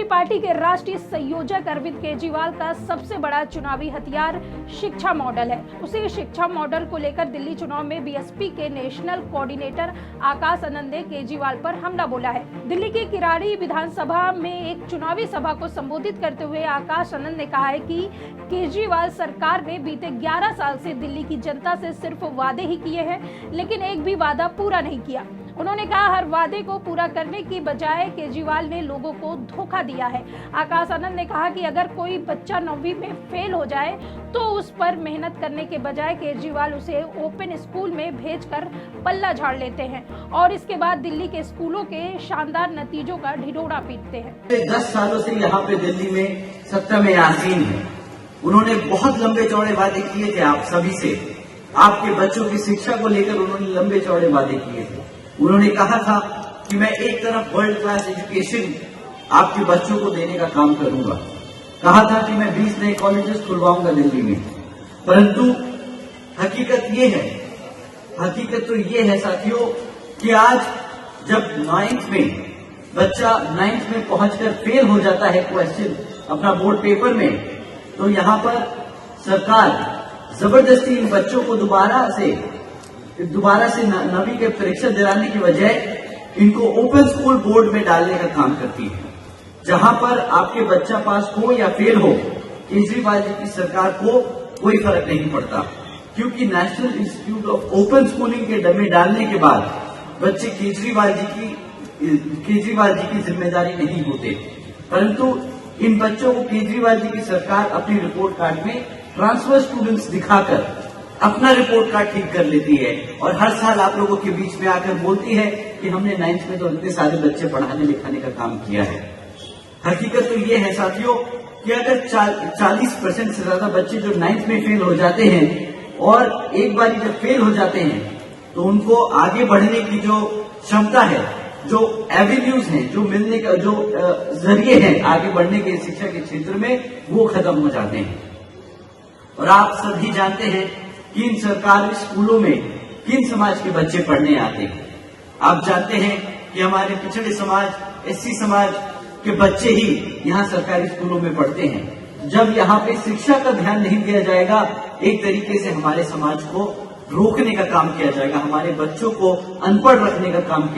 P party के राष्ट्रीय संयोजक अरविंद केजरीवाल का सबसे बड़ा चुनावी हथियार शिक्षा मॉडल है। उसी शिक्षा मॉडल को लेकर दिल्ली चुनाव में बीएसपी के नेशनल कोऑर्डिनेटर आकाश आनंद ने केजरीवाल पर हमला बोला है। दिल्ली की किराड़ी विधानसभा में एक चुनावी सभा को संबोधित करते हुए आकाश आनंद ने कहा है कि केजरीवाल सरकार ने बीते 11 साल से दिल्ली की जनता से सिर्फ वादे ही किए हैं, लेकिन एक भी वादा पूरा नहीं किया। उन्होंने कहा हर वादे को पूरा करने की बजाय केजरीवाल ने लोगों को धोखा दिया है। आकाश आनंद ने कहा कि अगर कोई बच्चा 9वीं में फेल हो जाए तो उस पर मेहनत करने के बजाय केजरीवाल उसे ओपन स्कूल में भेजकर पल्ला झाड़ लेते हैं और इसके बाद दिल्ली के स्कूलों के शानदार नतीजों का ढिढोरा पीटते हैं। 10 सालों से यहाँ पे दिल्ली में सत्ता में आसीन है। उन्होंने बहुत लंबे चौड़े वादे किए थे आप सभी से। आपके बच्चों की शिक्षा को लेकर उन्होंने लंबे चौड़े वादे किए थे। उन्होंने कहा था कि मैं एक तरफ वर्ल्ड क्लास एजुकेशन आपके बच्चों को देने का काम करूंगा। कहा था कि मैं 20 नए कॉलेजेस खुलवाऊंगा दिल्ली में। परंतु हकीकत तो ये है साथियों कि आज जब 9th में बच्चा 9th में पहुंचकर फेल हो जाता है क्वेश्चन अपना बोर्ड पेपर में, तो यहाँ पर सरकार जबरदस्ती इन बच्चों को दोबारा से 9वीं के परीक्षा दिलाने की बजाय इनको ओपन स्कूल बोर्ड में डालने का काम करती है, जहां पर आपके बच्चा पास हो या फेल हो, केजरीवाल जी की सरकार को कोई फर्क नहीं पड़ता, क्योंकि national institute of open schooling के डमे डालने के बाद बच्चे केजरीवाल जी की जिम्मेदारी नहीं होते। परंतु इन बच्चों को केजरीवाल जी की सरकार अपनी रिपोर्ट कार्ड में ट्रांसफर स्टूडेंट्स दिखाकर अपना रिपोर्ट कार्ड ठीक कर लेती है और हर साल आप लोगों के बीच में आकर बोलती है कि हमने 9th में तो इतने सारे बच्चे पढ़ाने लिखाने का काम किया है। हकीकत तो ये है साथियों कि अगर 40% से ज्यादा बच्चे जो 9th में फेल हो जाते हैं और एक बार जब फेल हो जाते हैं तो उनको आगे बढ़ने की जो क्षमता है, जो एवेन्यूज हैं, जो मिलने का जो जरिए हैं आगे बढ़ने के शिक्षा के क्षेत्र में, वो खत्म हो जाते हैं। और आप सभी जानते हैं कि इन सरकारी स्कूलों में किन समाज के बच्चे पढ़ने आते हैं। आप जानते हैं कि हमारे पिछड़े समाज, एससी समाज के बच्चे ही यहाँ सरकारी स्कूलों में पढ़ते हैं। जब यहाँ पे शिक्षा का ध्यान नहीं दिया जाएगा, एक तरीके से हमारे समाज को रोकने का काम किया जाएगा, हमारे बच्चों को अनपढ़ रखने का काम किया